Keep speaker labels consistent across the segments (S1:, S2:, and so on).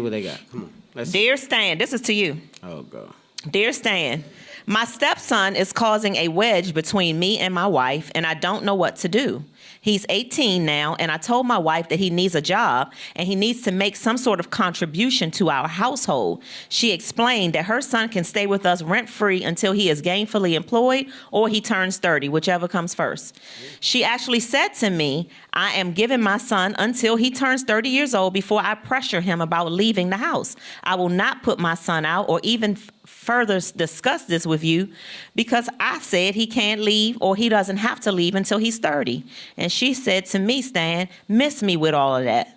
S1: what they got. Come on. Let's
S2: Dear Stan, this is to you.
S1: Oh, God.
S2: Dear Stan, my stepson is causing a wedge between me and my wife, and I don't know what to do. He's 18 now, and I told my wife that he needs a job and he needs to make some sort of contribution to our household. She explained that her son can stay with us rent-free until he is gainfully employed or he turns 30, whichever comes first. She actually said to me, I am giving my son until he turns 30 years old before I pressure him about leaving the house. I will not put my son out or even further discuss this with you because I said he can't leave or he doesn't have to leave until he's 30. And she said to me, Stan, miss me with all of that.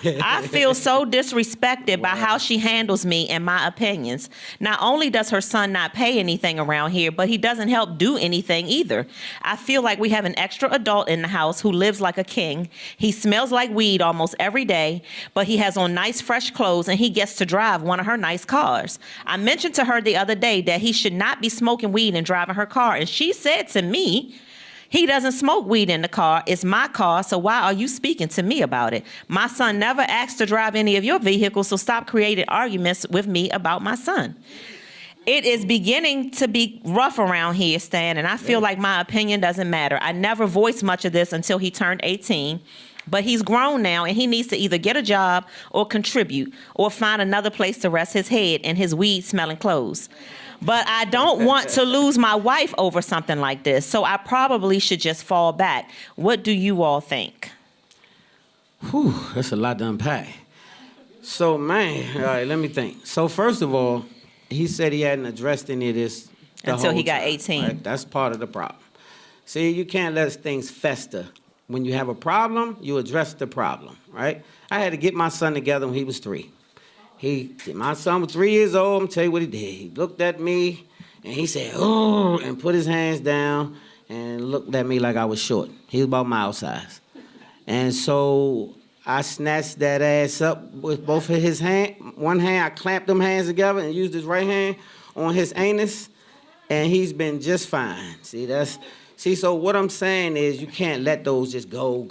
S2: I feel so disrespected by how she handles me and my opinions. Not only does her son not pay anything around here, but he doesn't help do anything either. I feel like we have an extra adult in the house who lives like a king. He smells like weed almost every day, but he has on nice, fresh clothes and he gets to drive one of her nice cars. I mentioned to her the other day that he should not be smoking weed and driving her car, and she said to me, he doesn't smoke weed in the car. It's my car, so why are you speaking to me about it? My son never asked to drive any of your vehicles, so stop creating arguments with me about my son. It is beginning to be rough around here, Stan, and I feel like my opinion doesn't matter. I never voiced much of this until he turned 18. But he's grown now, and he needs to either get a job or contribute or find another place to rest his head in his weed-smelling clothes. But I don't want to lose my wife over something like this, so I probably should just fall back. What do you all think?
S1: Whew, that's a lot to unpack. So, man, all right, let me think. So, first of all, he said he hadn't addressed any of this
S2: until he got 18.
S1: Right? That's part of the problem. See, you can't let things fester. When you have a problem, you address the problem, right? I had to get my son together when he was 3. My son was 3 years old. I'm tell you what he did. He looked at me and he said, "Oh," and put his hands down and looked at me like I was short. He was about my size. And so I snatched that ass up with both of his hands. One hand, I clamped them hands together and used his right hand on his anus, and he's been just fine. So what I'm saying is you can't let those just go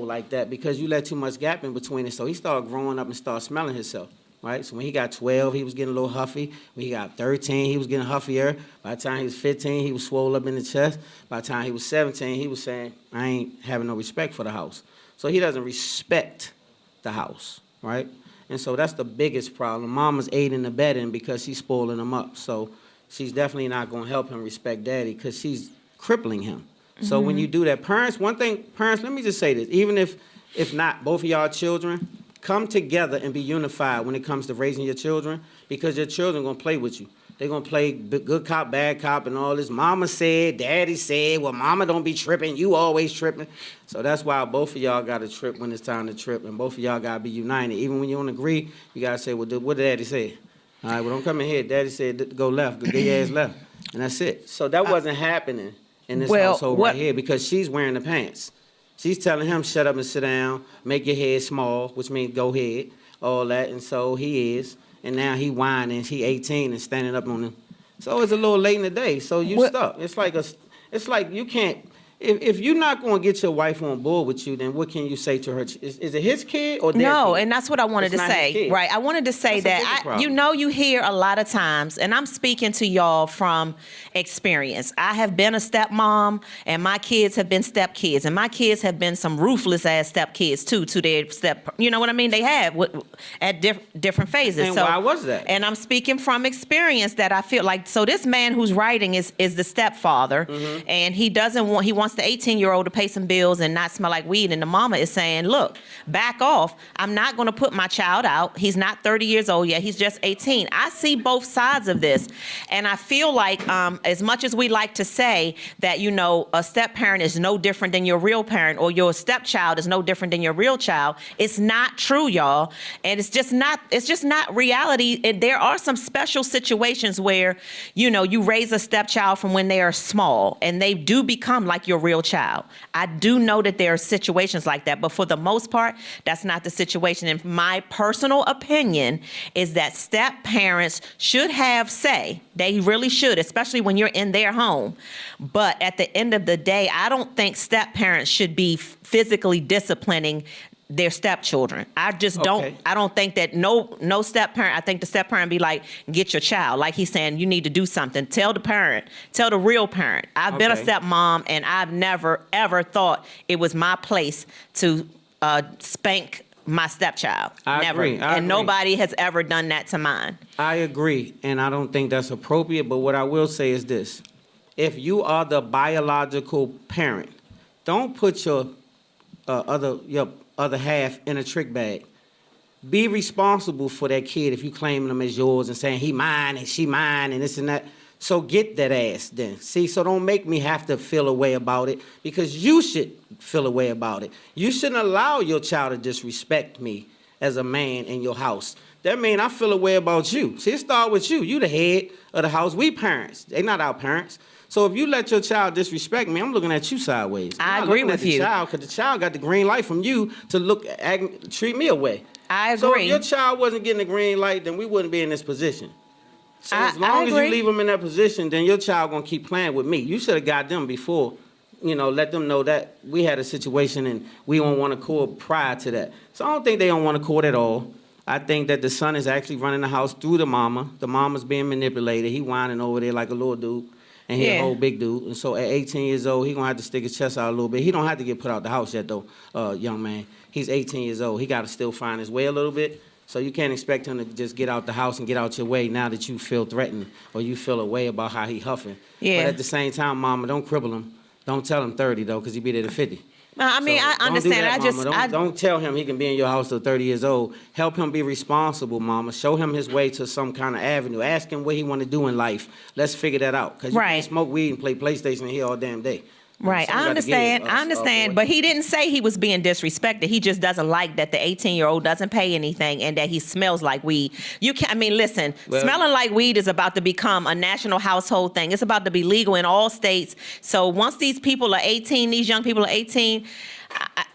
S1: like that because you let too much gap in between it. So he started growing up and started smelling himself. Right? So when he got 12, he was getting a little huffy. When he got 13, he was getting huffier. By the time he was 15, he was swole up in the chest. By the time he was 17, he was saying, I ain't having no respect for the house. So he doesn't respect the house, right? And so that's the biggest problem. Mama's aiding and abetting because she's spoiling him up. So she's definitely not going to help him respect daddy because she's crippling him. Mm-hmm. So when you do that, parents, let me just say this. Even if not, both of y'all children, come together and be unified when it comes to raising your children because your children are going to play with you. They're going to play good cop, bad cop, and all this. Mama said, daddy said, well, mama don't be tripping. You always tripping. So that's why both of y'all got to trip when it's time to trip, and both of y'all got to be united. Even when you don't agree, you got to say, well, what did daddy say? All right, well, don't come in here. Daddy said go left, get your ass left. And that's it. So that wasn't happening in this household right here because she's wearing the pants. She's telling him, shut up and sit down, make your head small, which means go ahead, all that. And so he is. And now he whining. He 18 and standing up on him. So it's a little late in the day. So you stuck. It's like you can't. If you're not going to get your wife on board with you, then what can you say to her? Is it his kid or their
S2: No,
S1: kid?
S2: and that's what I wanted to say. Right, I wanted to say that you hear a lot of times, and I'm speaking to y'all from experience. I have been a stepmom, and my kids have been stepkids, and my kids have been some ruthless ass stepkids too to their step. You know what I mean? They have at different phases.
S1: And why was that?
S2: And I'm speaking from experience that I feel like. So this man who's writing is the stepfather, and he wants the 18-year-old to pay some bills and not smell like weed. And the mama is saying, look, back off. I'm not going to put my child out. He's not 30 years old yet. He's just 18. I see both sides of this. And I feel like as much as we like to say that, a step-parent is no different than your real parent or your stepchild is no different than your real child, it's not true, y'all. And it's just not reality. And there are some special situations where, you raise a stepchild from when they are small and they do become like your real child. I do know that there are situations like that, but for the most part, that's not the situation. And my personal opinion is that step parents should have say. They really should, especially when you're in their home. But at the end of the day, I don't think step parents should be physically disciplining their stepchildren. I just don't.
S1: Okay.
S2: I don't think that no step parent. I think the step parent be like, get your child. Like he's saying, you need to do something. Tell the parent. Tell the real parent. I've been a
S1: Okay.
S2: stepmom, and I've never ever thought it was my place to spank my stepchild.
S1: I
S2: Never.
S1: agree. I
S2: And
S1: agree.
S2: nobody has ever done that to mine.
S1: I agree, and I don't think that's appropriate. But what I will say is this: if you are the biological parent, don't put your other half in a trick bag. Be responsible for that kid if you claiming them as yours and saying he mine and she mine and this and that. So get that ass then. See, so don't make me have to feel a way about it, because you should feel a way about it. You shouldn't allow your child to disrespect me as a man in your house. That mean I feel a way about you. See, it start with you. You the head of the house. We parents. They not our parents. So if you let your child disrespect me, I'm looking at you sideways.
S2: I
S1: I'm not
S2: agree
S1: looking
S2: with
S1: at the
S2: you.
S1: child, because the child got the green light from you to treat me away.
S2: I
S1: So if
S2: agree.
S1: your child wasn't getting the green light, then we wouldn't be in this position. So
S2: I
S1: as long as you
S2: agree.
S1: leave them in that position, then your child gonna keep playing with me. You should have got them before, let them know that we had a situation and we don't want to court prior to that. So I don't think they don't want to court at all. I think that the son is actually running the house through the mama. The mama's being manipulated. He whining over there like a little dude, and he
S2: Yeah.
S1: a whole big dude. And so at 18 years old, he gonna have to stick his chest out a little bit. He don't have to get put out the house yet though, young man. He's 18 years old. He got to still find his way a little bit. So you can't expect him to just get out the house and get out your way now that you feel threatened or you feel a way about how he huffing.
S2: Yeah.
S1: But at the same time, mama, don't cripple him. Don't tell him 30 though, because he be there to 50.
S2: I mean,
S1: So
S2: I
S1: don't do
S2: understand.
S1: that, mama. Don't tell him he can be in your house till 30 years old. Help him be responsible, mama. Show him his way to some kind of avenue. Ask him what he want to do in life. Let's figure that out. Because you
S2: Right.
S1: can't smoke weed and play PlayStation in here all damn day.
S2: Right,
S1: Something
S2: I
S1: got to give,
S2: understand. I
S1: boy.
S2: understand, but he didn't say he was being disrespected. He just doesn't like that the 18-year-old doesn't pay anything and that he smells like weed. You can, I mean, listen,
S1: Well-
S2: smelling like weed is about to become a national household thing. It's about to be legal in all states. So once these people are 18, these young people are 18.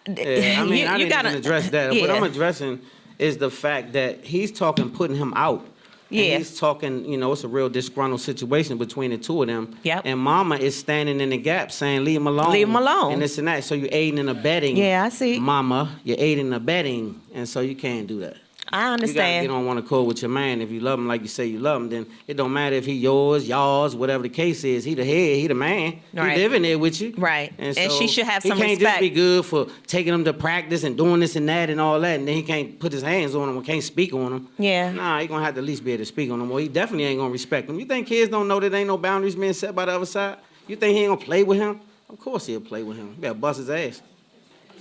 S1: Yeah, I mean, I didn't even address that. What
S2: Yeah.
S1: I'm addressing is the fact that he's talking putting him out. And
S2: Yeah.
S1: he's talking, it's a real disgruntled situation between the two of them.
S2: Yep.
S1: And mama is standing in the gap saying, leave him alone.
S2: Leave him alone.
S1: And this and that. So you're aiding and abetting.
S2: Yeah, I see.
S1: Mama, you're aiding and abetting. And so you can't do that.
S2: I
S1: You gotta
S2: understand.
S1: get on one accord with your man. If you love him like you say you love him, then it don't matter if he yours, whatever the case is. He the head, he the man.
S2: Right.
S1: He living there with you.
S2: Right. And she should have some
S1: He can't
S2: respect.
S1: just be good for taking him to practice and doing this and that and all that, and then he can't put his hands on him or can't speak on him.
S2: Yeah.
S1: Nah, he gonna have to at least be able to speak on him, or he definitely ain't gonna respect him. You think kids don't know that ain't no boundaries being set by the other side? You think he ain't gonna play with him? Of course he'll play with him. You better bust his ass.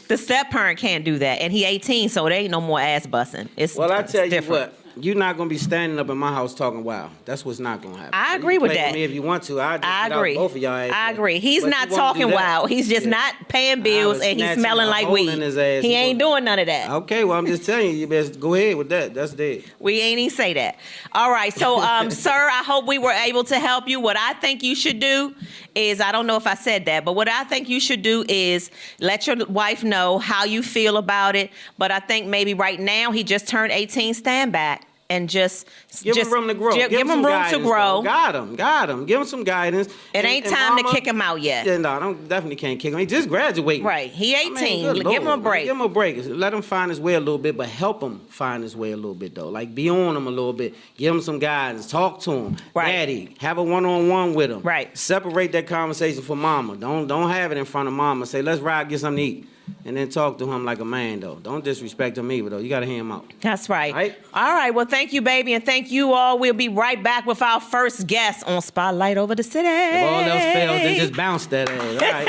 S2: The step parent can't do that, and he 18, so there ain't no more ass busting.
S1: Well, I tell you
S2: different.
S1: what, you're not gonna be standing up in my house talking wild. That's what's not gonna happen.
S2: I
S1: You
S2: agree with
S1: play
S2: that.
S1: me if you want to. I
S2: agree.
S1: Both of y'all.
S2: I agree. He's
S1: But
S2: not
S1: you won't do
S2: talking
S1: that.
S2: wild. He's just
S1: Yeah.
S2: not paying
S1: I
S2: bills,
S1: was
S2: and he's
S1: snatching
S2: smelling
S1: a
S2: like
S1: hole
S2: weed.
S1: in his ass.
S2: He
S1: He
S2: ain't
S1: was-
S2: doing none of that.
S1: Okay, well I'm just telling you, you best go ahead with that. That's dead.
S2: We ain't even say that. All right. So, sir, I hope we were able to help you. What I think you should do is, I don't know if I said that, but what I think you should do is let your wife know how you feel about it. But I think maybe right now he just turned 18, stand back and just
S1: Give him room to grow.
S2: Give him
S1: some
S2: room
S1: guidance,
S2: to grow.
S1: though. Got him. Give him some guidance.
S2: It ain't time to kick him out yet.
S1: Yeah, no, I don't, definitely can't kick him. He just graduating.
S2: Right. He 18.
S1: good
S2: Give him a
S1: Lord, man.
S2: break.
S1: Give him a break. Let him find his way a little bit, but help him find his way a little bit, though. Like, be on him a little bit. Give him some guidance. Talk to him.
S2: Right.
S1: Daddy, have a one-on-one with him.
S2: Right.
S1: Separate that conversation from mama. Don't have it in front of mama. Say, let's ride, get something to eat. And then talk to him like a man, though. Don't disrespect him either, though. You got to hear him out.
S2: That's right.
S1: Right?
S2: All right. Well, thank you, baby, and thank you all. We'll be right back with our first guest on Spotlight Over the City.
S1: If all else fails, then just bounce that ass. All right.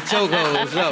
S1: Chokeholds, look.